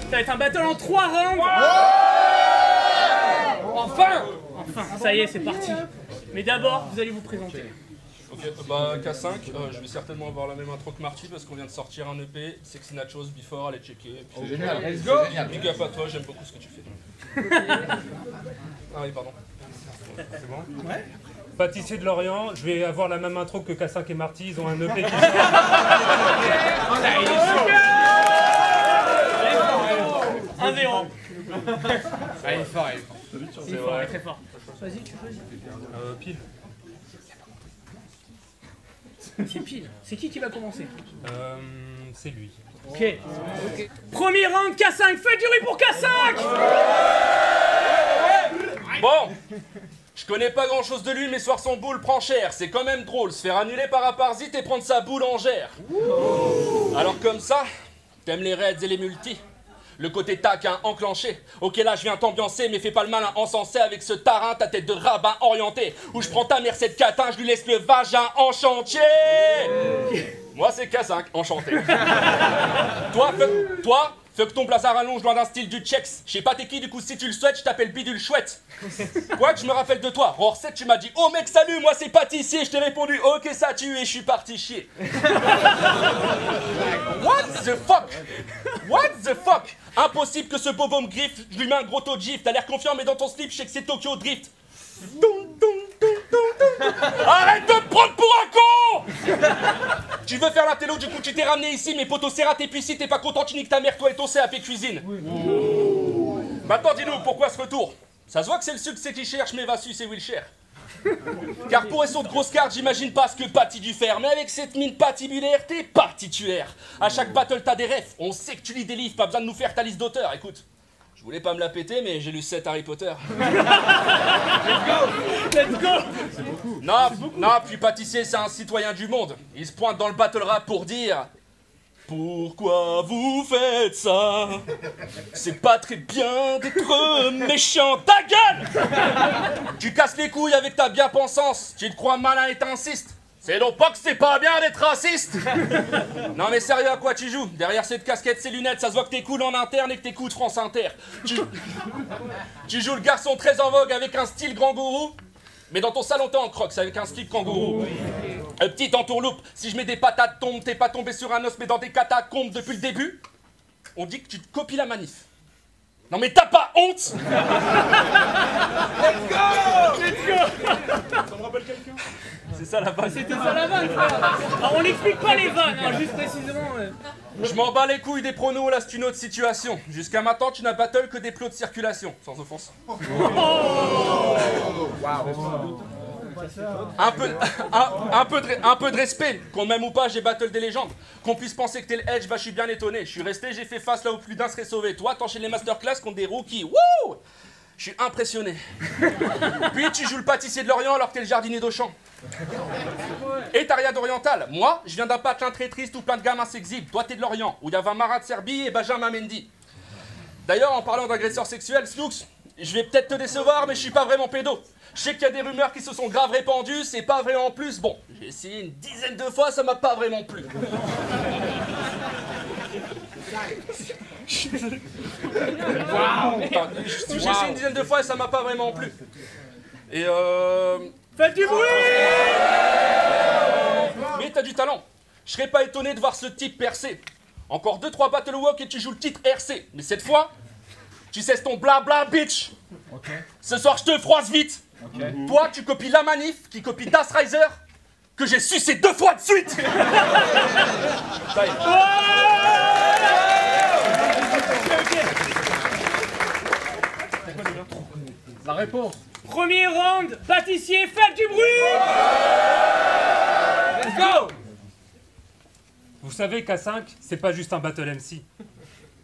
Ça va être un battle en 3 rounds. Enfin, ça y est, c'est parti. Mais d'abord, vous allez vous présenter. Ok, bah K5, je vais certainement avoir la même intro que Marty parce qu'on vient de sortir un EP, Sexy Nachos, Before, allez checker. C'est génial, let's go. Big up à toi, j'aime beaucoup ce que tu fais. Ah oui, pardon. C'est bon? Ouais. Pâtissier de Lorient, je vais avoir la même intro que K5 et Marty, ils ont un EP qui sort. Un 0. Ah, il est fort, il est fort. C'est fort, il est très fort. Vas-y, tu choisis. Pile. C'est pile. C'est qui va commencer? C'est lui. Ok. Premier round, K5. Faites du bruit pour K5. Bon, je connais pas grand chose de lui, mais soir son boule prend cher. C'est quand même drôle, se faire annuler par un parasite et prendre sa boule en gère. Alors comme ça, t'aimes les raids et les multis? Le côté taquin enclenché. Ok, là je viens t'ambiancer, mais fais pas le malin encensé avec ce tarin, ta tête de rabbin orienté. Où je prends ta Mercedes catin, je lui laisse le vagin en chantier. Moi c'est K5, enchanté. Toi, fuck ton blazer allonge loin d'un style du Chex. Je sais pas t'es qui, du coup si tu le souhaites, je t'appelle Bidule Chouette. Quoi que je me rappelle de toi, Rorset, tu m'as dit oh mec salut, moi c'est pâtissier. Je t'ai répondu ok ça tue et je suis parti chier. What the fuck? What the fuck? Impossible que ce bobo me griffe, je lui mets un gros taux de gif. T'as l'air confiant mais dans ton slip je sais que c'est Tokyo Drift. Arrête de me prendre pour un con! Tu veux faire l'intello, du coup tu t'es ramené ici, mais potos c'est raté, puis si t'es pas content, tu niques ta mère, toi et ton CAP cuisine. Maintenant dis-nous, pourquoi ce retour? Ça se voit que c'est le succès qui cherche, mais va sucer Wilshire. Car pour essayer de grosses cartes, j'imagine pas ce que Patty dû faire, mais avec cette mine patibulaire, t'es partituaire. À chaque battle t'as des refs, on sait que tu lis des livres, pas besoin de nous faire ta liste d'auteurs, écoute. Je voulais pas me la péter, mais j'ai lu 7 Harry Potter. Let's go. Non, puis pâtissier, c'est un citoyen du monde. Il se pointe dans le battle rap pour dire pourquoi vous faites ça? C'est pas très bien d'être méchant. Ta gueule! Tu casses les couilles avec ta bien-pensance. Tu te crois malin et t'insistes. C'est donc pas que c'est pas bien d'être raciste. Non mais sérieux, à quoi tu joues? Derrière cette casquette, ces lunettes, ça se voit que t'es cool en interne et que t'écoutes France Inter. Tu joues le garçon très en vogue avec un style grand gourou, mais dans ton salon t'es en crocs avec un style kangourou. Petite entourloupe, si je mets des patates tombes, t'es pas tombé sur un os mais dans des catacombes depuis le début. On dit que tu te copies la manif. Non mais t'as pas honte? Let's go. Ça me rappelle quelqu'un? C'est ça la vanne. C'était ça la vanne, frère. Alors on n'explique pas les vannes, hein, juste précisément. Je m'en bats les couilles des pronos, là c'est une autre situation. Jusqu'à maintenant tu n'as battle que des plots de circulation, sans offense. Un peu de respect, qu'on m'aime ou pas, j'ai battle des légendes. Qu'on puisse penser que t'es le edge, bah je suis bien étonné. Je suis resté, j'ai fait face là où plus d'un serait sauvé. Toi t'enchaînes les masterclass contre des rookies. Wouh! Je suis impressionné. Puis tu joues le pâtissier de Lorient alors que t'es le jardinier d'Auchan. Et t'as rien d'oriental. Moi, je viens d'un patelin très triste où plein de gamins s'exhibent. Toi t'es de Lorient, où il y avait un Marat de Serbie et Benjamin Mendy. D'ailleurs, en parlant d'agresseurs sexuels, Snooks, je vais peut-être te décevoir, mais je suis pas vraiment pédo. Je sais qu'il y a des rumeurs qui se sont grave répandues, c'est pas vrai en plus. Bon, j'ai essayé une dizaine de fois, ça m'a pas vraiment plu. Wow. J'ai essayé une dizaine de fois et ça m'a pas vraiment plu. Et Faites du bruit. Mais t'as du talent. Je serais pas étonné de voir ce type percer. Encore 2-3 battle walk et tu joues le titre RC. Mais cette fois, tu cesses ton blabla bitch. Ce soir je te froisse vite. Toi tu copies la manif qui copie Das Riser que j'ai sucé 2 fois de suite. Ça y est. La réponse. Premier round, pâtissier, faites du bruit. Let's go. Vous savez K5, c'est pas juste un battle MC.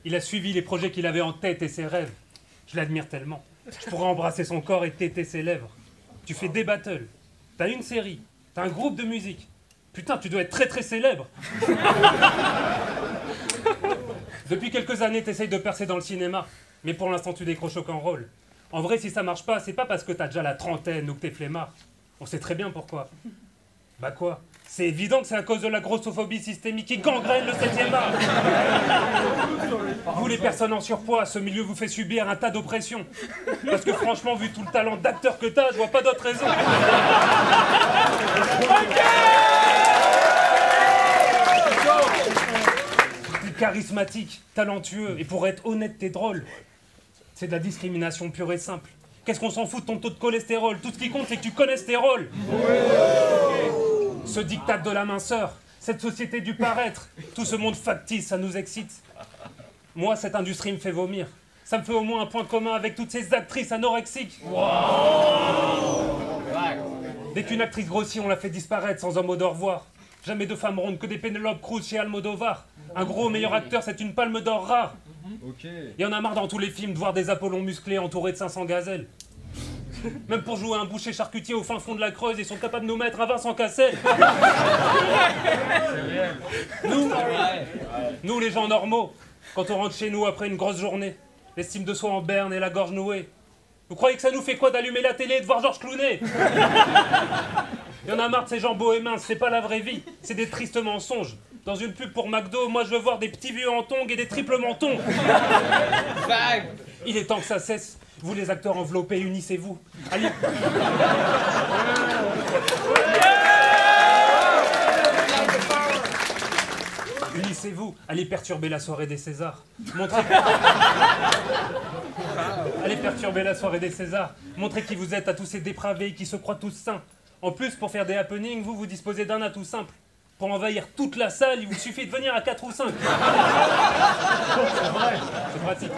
Il a suivi les projets qu'il avait en tête et ses rêves. Je l'admire tellement. Je pourrais embrasser son corps et téter ses lèvres. Tu fais des battles, t'as une série, t'as un groupe de musique. Putain, tu dois être très très célèbre. Depuis quelques années, t'essayes de percer dans le cinéma. Mais pour l'instant, tu décroches aucun rôle. En vrai, si ça marche pas, c'est pas parce que t'as déjà la trentaine ou que t'es flemmard. On sait très bien pourquoi. Bah quoi? C'est évident que c'est à cause de la grossophobie systémique qui gangrène le 7e art. Vous les personnes en surpoids, ce milieu vous fait subir un tas d'oppressions. Parce que franchement, vu tout le talent d'acteur que t'as, je vois pas d'autre raison. T'es charismatique, talentueux, et pour être honnête, t'es drôle. C'est de la discrimination pure et simple. Qu'est-ce qu'on s'en fout de ton taux de cholestérol? Tout ce qui compte, c'est que tu connaisses tes rôles. Ce diktat de la minceur, cette société du paraître, tout ce monde factice, ça nous excite. Moi, cette industrie me fait vomir. Ça me fait au moins un point commun avec toutes ces actrices anorexiques. Dès qu'une actrice grossit, on la fait disparaître sans un mot de revoir. Jamais de femmes rondes que des Pénélope Cruz chez Almodovar. Un gros meilleur acteur, c'est une palme d'or rare. Il y en a marre dans tous les films de voir des Apollons musclés entourés de 500 gazelles. Même pour jouer un boucher charcutier au fin fond de la Creuse, ils sont capables de nous mettre à Vincent Cassel. Nous, les gens normaux, quand on rentre chez nous après une grosse journée, l'estime de soi en berne et la gorge nouée. Vous croyez que ça nous fait quoi d'allumer la télé et de voir Georges Clooney? Il y en a marre de ces gens beaux et minces, c'est pas la vraie vie, c'est des tristes mensonges. Dans une pub pour McDo, moi je veux voir des petits vieux en tongs et des triples mentons. Il est temps que ça cesse. Vous les acteurs enveloppés, unissez-vous. Allez. Unissez-vous, allez perturber la soirée des Césars. Allez perturber la soirée des Césars. Montrez qui vous êtes à tous ces dépravés qui se croient tous saints. En plus, pour faire des happenings, vous disposez d'un atout simple. Pour envahir toute la salle, il vous suffit de venir à 4 ou 5. C'est vrai, c'est pratique.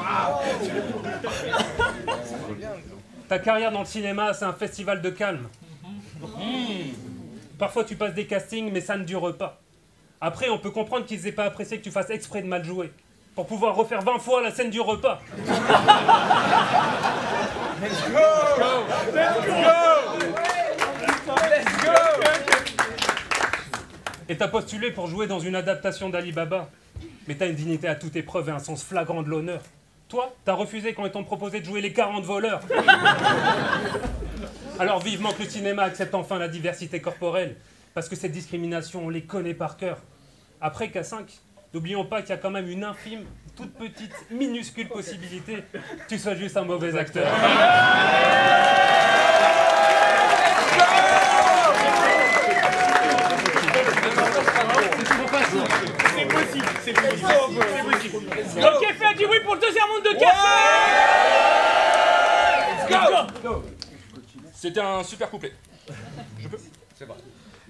Ta carrière dans le cinéma, c'est un festival de calme. Parfois, tu passes des castings, mais ça ne dure pas. Après, on peut comprendre qu'ils n'aient pas apprécié que tu fasses exprès de mal jouer. Pour pouvoir refaire 20 fois la scène du repas. Let's go! Let's go! Let's go! Et t'as postulé pour jouer dans une adaptation d'Ali Baba. Mais t'as une dignité à toute épreuve et un sens flagrant de l'honneur. Toi, t'as refusé quand ils t'ont proposé de jouer les 40 voleurs. Alors vivement que le cinéma accepte enfin la diversité corporelle. Parce que cette discrimination, on les connaît par cœur. Après K5, n'oublions pas qu'il y a quand même une infime, toute petite, minuscule possibilité que tu sois juste un mauvais acteur. C'est possible, c'est possible. Ok, fais du bruit pour le deuxième round de café. Let's go. C'était un super couplet. Je peux? C'est vrai.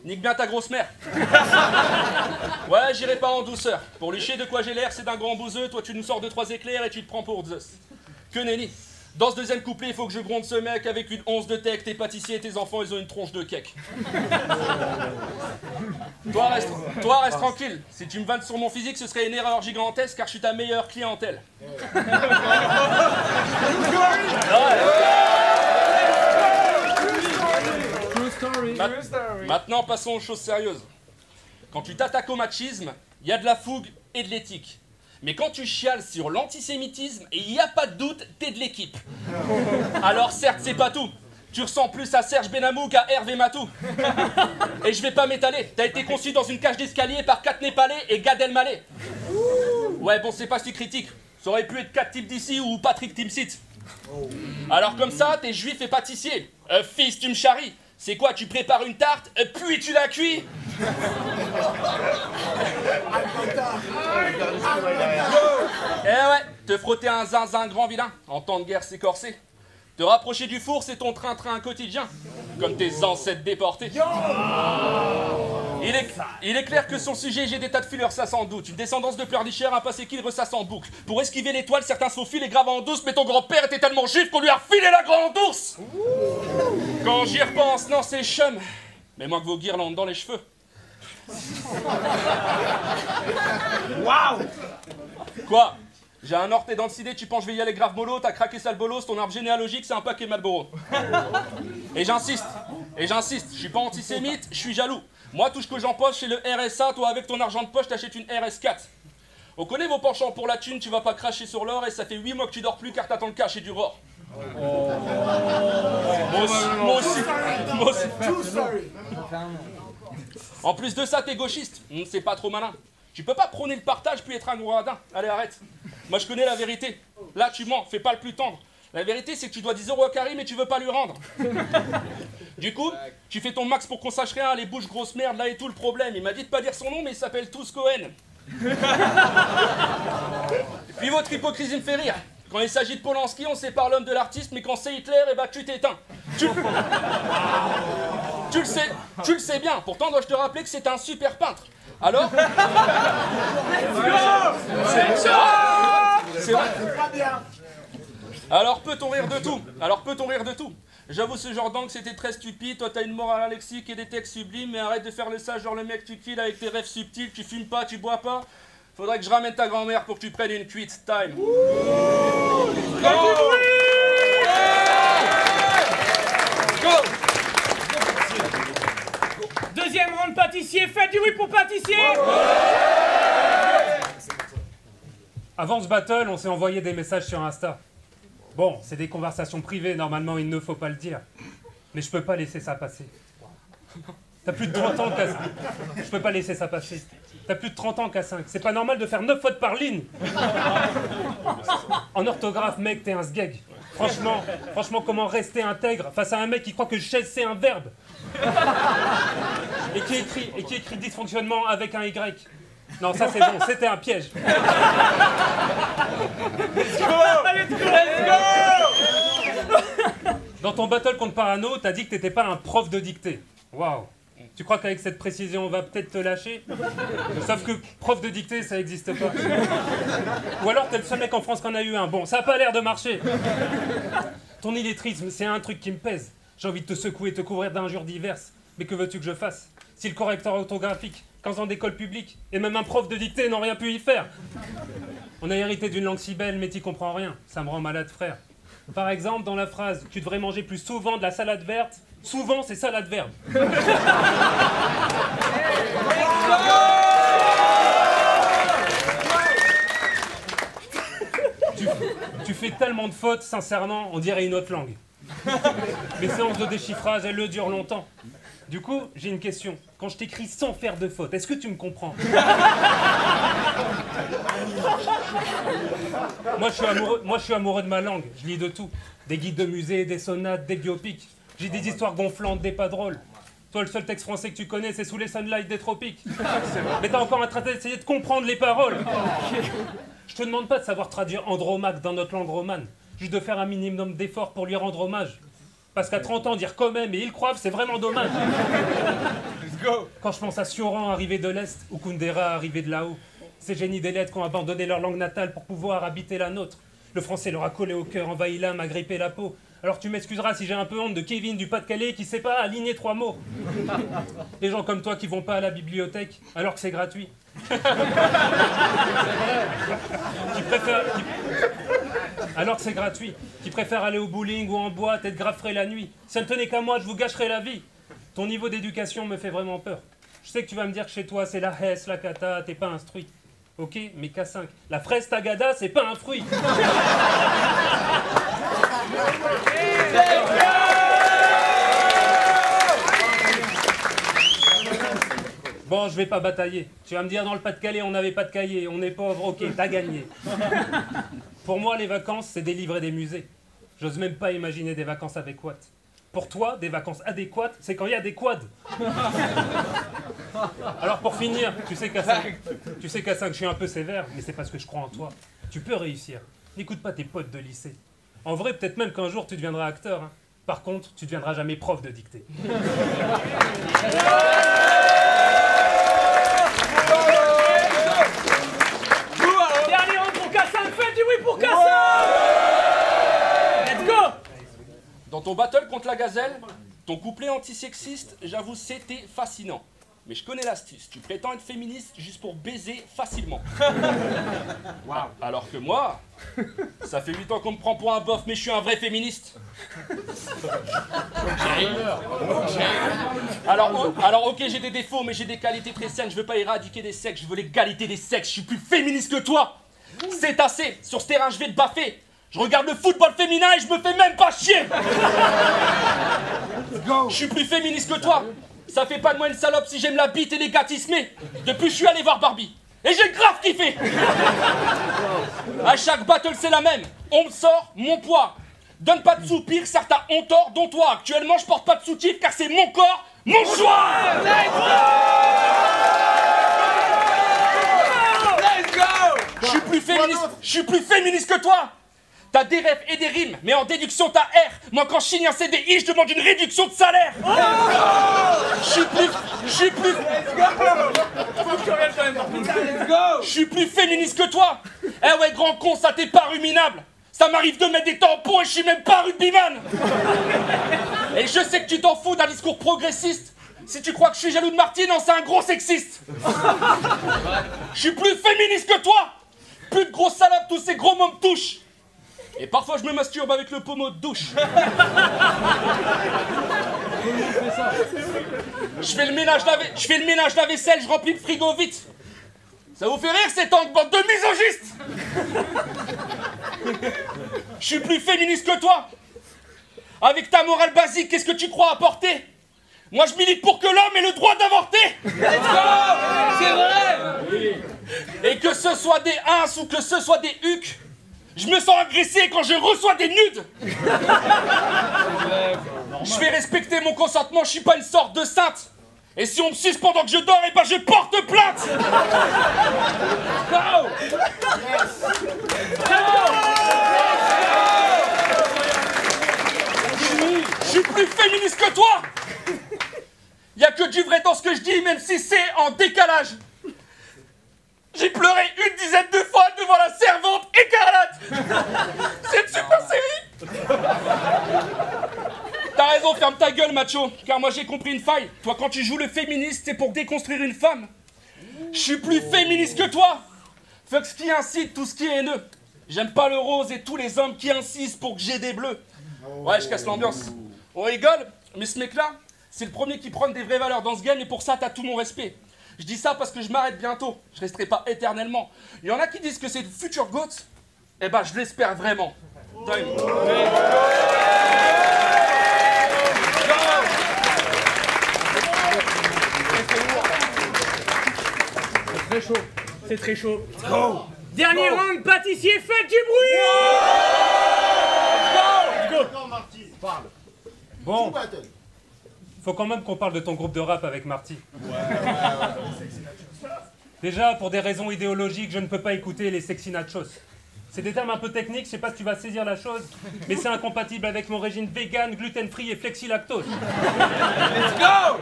Nique bien ta grosse mère. Ouais, j'irai pas en douceur. Pour licher de quoi j'ai l'air, c'est d'un grand bouseux. Toi, tu nous sors 2-3 éclairs et tu te prends pour Zeus. Que nenni. Dans ce deuxième couplet, il faut que je gronde ce mec avec une once de tech. Tes pâtissiers et tes enfants, ils ont une tronche de cake. Toi, reste tranquille. Si tu me vannes sur mon physique, ce serait une erreur gigantesque car je suis ta meilleure clientèle. Maintenant, passons aux choses sérieuses. Quand tu t'attaques au machisme, il y a de la fougue et de l'éthique. Mais quand tu chiales sur l'antisémitisme, il n'y a pas de doute, t'es de l'équipe. Alors certes, c'est pas tout. Tu ressens plus à Serge Benamou qu'à Hervé Matou. Et je vais pas m'étaler. T'as été conçu dans une cage d'escalier par 4 Népalais et Gad Elmaleh. Ouais, bon, c'est pas si critique. Ça aurait pu être 4 types d'ici ou Patrick Timsit. Alors comme ça, t'es juif et pâtissier. Fils, tu me charries. C'est quoi, tu prépares une tarte, puis tu la cuis? Eh ouais, te frotter un zinzin grand vilain, en temps de guerre c'est corsé. Te rapprocher du four, c'est ton train-train quotidien, comme tes ancêtres déportés. Il est clair que sur le sujet, j'ai des tas de fileurs, ça sans doute. Une descendance de pleurnicheurs, un passé qu'il ressasse en boucle. Pour esquiver l'étoile, certains se faufilent et gravent en douce, mais ton grand-père était tellement juif qu'on lui a refilé la grande ours. Quand j'y repense, non, c'est chum. Mais moins que vos guirlandes dans les cheveux. Waouh! Quoi? J'ai un orthé dans le sidé, tu penses je vais y aller grave mollo, t'as craqué sale bolos, ton arbre généalogique c'est un paquet Marlboro. Et j'insiste, je suis pas antisémite, je suis jaloux. Moi tout ce que j'en poche c'est le RSA, toi avec ton argent de poche t'achètes une RS4. On connaît vos penchants pour la thune, tu vas pas cracher sur l'or et ça fait 8 mois que tu dors plus car t'attends le cash et du rore. Moi aussi. En plus de ça, t'es gauchiste. C'est pas trop malin. Tu peux pas prôner le partage puis être un gros radin. Allez, arrête. Moi, je connais la vérité. Là, tu mens, fais pas le plus tendre. La vérité, c'est que tu dois 10 € à Karim mais tu veux pas lui rendre. Du coup, tu fais ton max pour qu'on sache rien, les bouches grosses merdes, là et tout le problème. Il m'a dit de pas dire son nom, mais il s'appelle Tous Cohen. Et puis votre hypocrisie me fait rire. Quand il s'agit de Polanski, on sépare l'homme de l'artiste, mais quand c'est Hitler, eh ben tu t'éteins. Tu le sais bien. Pourtant, dois-je te rappeler que c'est un super peintre. Alors c'est vrai. Alors peut-on rire de tout. J'avoue, ce genre d'angle, c'était très stupide. Toi, t'as une morale à lexique et des textes sublimes, mais arrête de faire le sage, genre le mec tu kills avec tes rêves subtils, tu fumes pas, tu bois pas. Faudrait que je ramène ta grand-mère pour que tu prennes une cuite. Time. Deuxième round pâtissier, faites du bruit pour pâtissier. Avant ce battle, on s'est envoyé des messages sur Insta. Bon, c'est des conversations privées, normalement il ne faut pas le dire. Mais je peux pas laisser ça passer. T'as plus de 30 ans, K5. Je peux pas laisser ça passer. T'as plus de 30 ans, K5. C'est pas normal de faire 9 fautes par ligne. En orthographe, mec, t'es un sgeg. Franchement, comment rester intègre face à un mec qui croit que chaise c'est un verbe et qui écrit dysfonctionnement avec un Y. Non, ça c'est bon, c'était un piège. Let's go. Dans ton battle contre Parano, t'as dit que t'étais pas un prof de dictée. Waouh. Tu crois qu'avec cette précision, on va peut-être te lâcher? Sauf que prof de dictée, ça n'existe pas. Ou alors t'es le seul mec en France qu'on a eu un. Bon, ça a pas l'air de marcher. Ton illettrisme, c'est un truc qui me pèse. J'ai envie de te secouer et te couvrir d'injures diverses. Mais que veux-tu que je fasse? Si le correcteur orthographique, 15 ans d'école publique, et même un prof de dictée n'ont rien pu y faire. On a hérité d'une langue si belle, mais t'y comprends rien. Ça me rend malade, frère. Par exemple, dans la phrase « Tu devrais manger plus souvent de la salade verte », souvent c'est salade verte. Tu fais tellement de fautes, sincèrement, on dirait une autre langue. Les séances de déchiffrage, elles le durent longtemps. Du coup, j'ai une question. Quand je t'écris sans faire de faute, est-ce que tu me comprends? Moi, je suis amoureux de ma langue. Je lis de tout. Des guides de musée, des sonates, des biopics. J'ai des histoires gonflantes, des pas drôles. Toi, le seul texte français que tu connais, c'est Sous les sunlights des tropiques. Mais t'es encore en train d'essayer de comprendre les paroles. Je te demande pas de savoir traduire Andromaque dans notre langue romane. Juste de faire un minimum d'efforts pour lui rendre hommage. Parce qu'à 30 ans, dire quand même et il croivent, c'est vraiment dommage. Quand je pense à Sioran arrivé de l'Est ou Kundera arrivé de là-haut, ces génies des lettres qui ont abandonné leur langue natale pour pouvoir habiter la nôtre. Le français leur a collé au cœur, envahi l'âme, a grippé la peau. Alors tu m'excuseras si j'ai un peu honte de Kevin du Pas-de-Calais qui sait pas aligner 3 mots. Les gens comme toi qui vont pas à la bibliothèque alors que c'est gratuit. Alors que c'est gratuit. Qui préfèrent aller au bowling ou en boîte et te grafferer la nuit. Si ça ne tenait qu'à moi, je vous gâcherais la vie. Ton niveau d'éducation me fait vraiment peur. Je sais que tu vas me dire que chez toi c'est la Hesse, la Kata, t'es pas instruit. Ok, mais K5, la fraise tagada, c'est pas un fruit. Bon, je vais pas batailler. Tu vas me dire, dans le Pas-de-Calais, on n'avait pas de cahier, on est pauvre, ok, t'as gagné. Pour moi, les vacances, c'est des livres et des musées. J'ose même pas imaginer des vacances adéquates. Pour toi, des vacances adéquates, c'est quand il y a des quads. Alors pour finir, tu sais qu'à 5, je suis un peu sévère, mais c'est parce que je crois en toi. Tu peux réussir. N'écoute pas tes potes de lycée. En vrai, peut-être même qu'un jour, tu deviendras acteur. Hein. Par contre, tu deviendras jamais prof de dictée. Dernier round pour K5, faites du bruit pour K5. Let's go. Dans ton battle contre la gazelle, ton couplet antisexiste, j'avoue, c'était fascinant. Mais je connais l'astuce, tu prétends être féministe juste pour baiser facilement. Wow. Alors que moi, ça fait 8 ans qu'on me prend pour un bof, mais je suis un vrai féministe. Alors ok, j'ai des défauts, mais j'ai des qualités très saines. Je veux pas éradiquer des sexes, je veux l'égalité des sexes. Je suis plus féministe que toi. C'est assez, sur ce terrain je vais te baffer. Je regarde le football féminin et je me fais même pas chier. Je suis plus féministe que toi. Ça fait pas de moi une salope si j'aime la bite et les gâtismes. Depuis je suis allé voir Barbie. Et j'ai grave kiffé. À chaque battle c'est la même. On me sort mon poids. Donne pas de soupir, certains ont tort, dont toi. Actuellement je porte pas de soutif car c'est mon corps, mon choix. Let's go! Je suis plus féministe que toi. T'as des rêves et des rimes, mais en déduction t'as R. Moi quand je signe un CDI, je demande une réduction de salaire. Je suis plus féministe que toi. Eh ouais, grand con, ça t'est pas ruminable. Ça m'arrive de mettre des tampons et je suis même pas rugbyman. Et je sais que tu t'en fous d'un discours progressiste. Si tu crois que je suis jaloux de Martine, non, c'est un gros sexiste. Je suis plus féministe que toi. Plus de gros salopes, tous ces gros mots me touchent. Et parfois je me masturbe avec le pommeau de douche. Je fais le ménage la vaisselle, je remplis le frigo vite. Ça vous fait rire cette bande de misogistes? Je suis plus féministe que toi. Avec ta morale basique, qu'est-ce que tu crois apporter? Moi je milite pour que l'homme ait le droit d'avorter. Let's go! C'est vrai! Et que ce soit des ins ou que ce soit des hucs, je me sens agressé quand je reçois des nudes. Je fais respecter mon consentement, je suis pas une sorte de sainte. Et si on me suce pendant que je dors, eh ben je porte plainte. Go! Je suis plus féministe que toi. Y a que du vrai dans ce que je dis, même si c'est en décalage. J'ai pleuré une dizaine de fois devant la servante écarlate. C'est une super série. T'as raison, ferme ta gueule, macho, car moi j'ai compris une faille. Toi, quand tu joues le féministe, c'est pour déconstruire une femme. Je suis plus féministe que toi. Fuck ce qui incite, tout ce qui est haineux. J'aime pas le rose et tous les hommes qui insistent pour que j'ai des bleus. Ouais, je casse l'ambiance. On rigole, mais ce mec-là, c'est le premier qui prône des vraies valeurs dans ce game et pour ça, t'as tout mon respect. Je dis ça parce que je m'arrête bientôt. Je resterai pas éternellement. Il y en a qui disent que c'est le futur GOAT. Eh ben, je l'espère vraiment. C'est très chaud. C'est très chaud. Dernier round, pâtissier, faites du bruit. D'accord, Marty, parle. Bon, faut quand même qu'on parle de ton groupe de rap avec Marty. Déjà, pour des raisons idéologiques, je ne peux pas écouter les sexy nachos. C'est des termes un peu techniques, je sais pas si tu vas saisir la chose, mais c'est incompatible avec mon régime vegan, gluten-free et flexilactose. Let's go!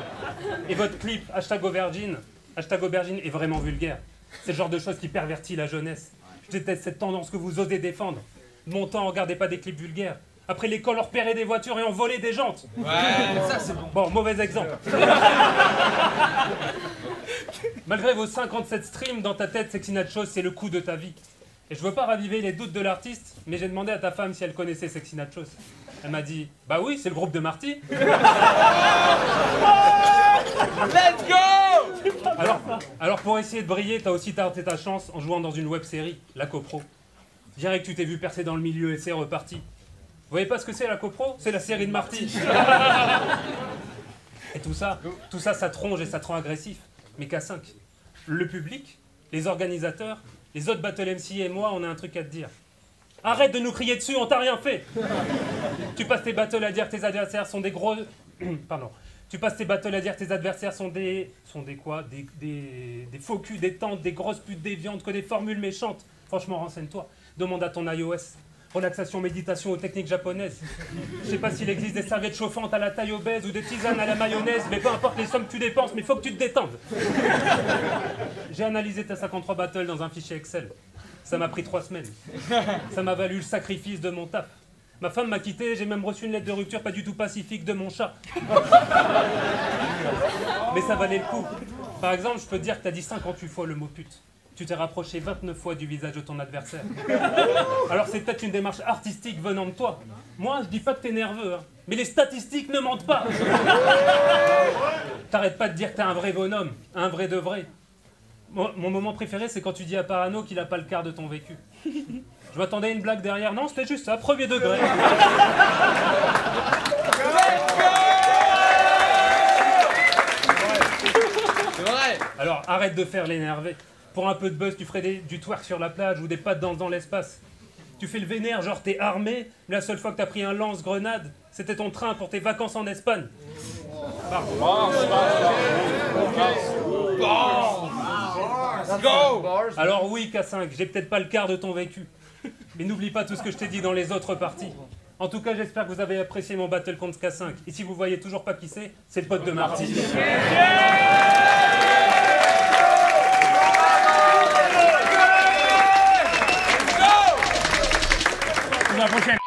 Et votre clip, #aubergine est vraiment vulgaire. C'est le genre de choses qui pervertit la jeunesse. Je déteste cette tendance que vous osez défendre. De mon temps, regardez pas des clips vulgaires. Après l'école, on repérait des voitures et on volait des jantes. Ouais, ça c'est bon. Bon, mauvais exemple. Malgré vos 57 streams, dans ta tête, Sexy Nachos, c'est le coup de ta vie. Et je veux pas raviver les doutes de l'artiste, mais j'ai demandé à ta femme si elle connaissait Sexy Nachos. Elle m'a dit, bah oui, c'est le groupe de Marty. Let's go! Alors pour essayer de briller, t'as aussi tenté ta chance en jouant dans une web-série, La Copro. Je dirais que tu t'es vu percer dans le milieu et c'est reparti. Vous voyez pas ce que c'est La Copro? C'est la série de Marty. Et tout ça, ça te ronge et ça te rend agressif. Mais K5, le public, les organisateurs, les autres Battle MC et moi, on a un truc à te dire. Arrête de nous crier dessus, on t'a rien fait. Tu passes tes battles à dire que tes adversaires sont des gros... Pardon. Tu passes tes battles à dire que tes adversaires sont des... Sont des quoi? Des faux culs, des tantes, des grosses putes déviantes, que des formules méchantes. Franchement, renseigne-toi. Demande à ton iOS. Relaxation, méditation aux techniques japonaises. Je sais pas s'il existe des serviettes chauffantes à la taille obèse ou des tisanes à la mayonnaise, mais peu importe les sommes que tu dépenses, mais faut que tu te détendes. J'ai analysé tes 53 battles dans un fichier Excel. Ça m'a pris 3 semaines. Ça m'a valu le sacrifice de mon taf. Ma femme m'a quitté, j'ai même reçu une lettre de rupture pas du tout pacifique de mon chat. Mais ça valait le coup. Par exemple, je peux te dire que t'as dit 58 fois le mot pute. Tu t'es rapproché 29 fois du visage de ton adversaire. Alors c'est peut-être une démarche artistique venant de toi. Moi, je dis pas que t'es nerveux, hein. Mais les statistiques ne mentent pas. T'arrêtes pas de dire que t'es un vrai bonhomme, un vrai de vrai. Mon moment préféré, c'est quand tu dis à Parano qu'il a pas le quart de ton vécu. Je m'attendais à une blague derrière. Non, c'était juste ça, premier degré. C'est vrai. Alors, arrête de faire l'énervé. Pour un peu de buzz, tu ferais du twerk sur la plage ou des pas de danse dans l'espace. Tu fais le vénère, genre t'es armé, mais la seule fois que t'as pris un lance-grenade, c'était ton train pour tes vacances en Espagne. Let's go! Alors oui, K5, j'ai peut-être pas le quart de ton vécu. Mais n'oublie pas tout ce que je t'ai dit dans les autres parties. En tout cas, j'espère que vous avez apprécié mon battle contre K5. Et si vous voyez toujours pas qui c'est le pote de Marty. À la prochaine.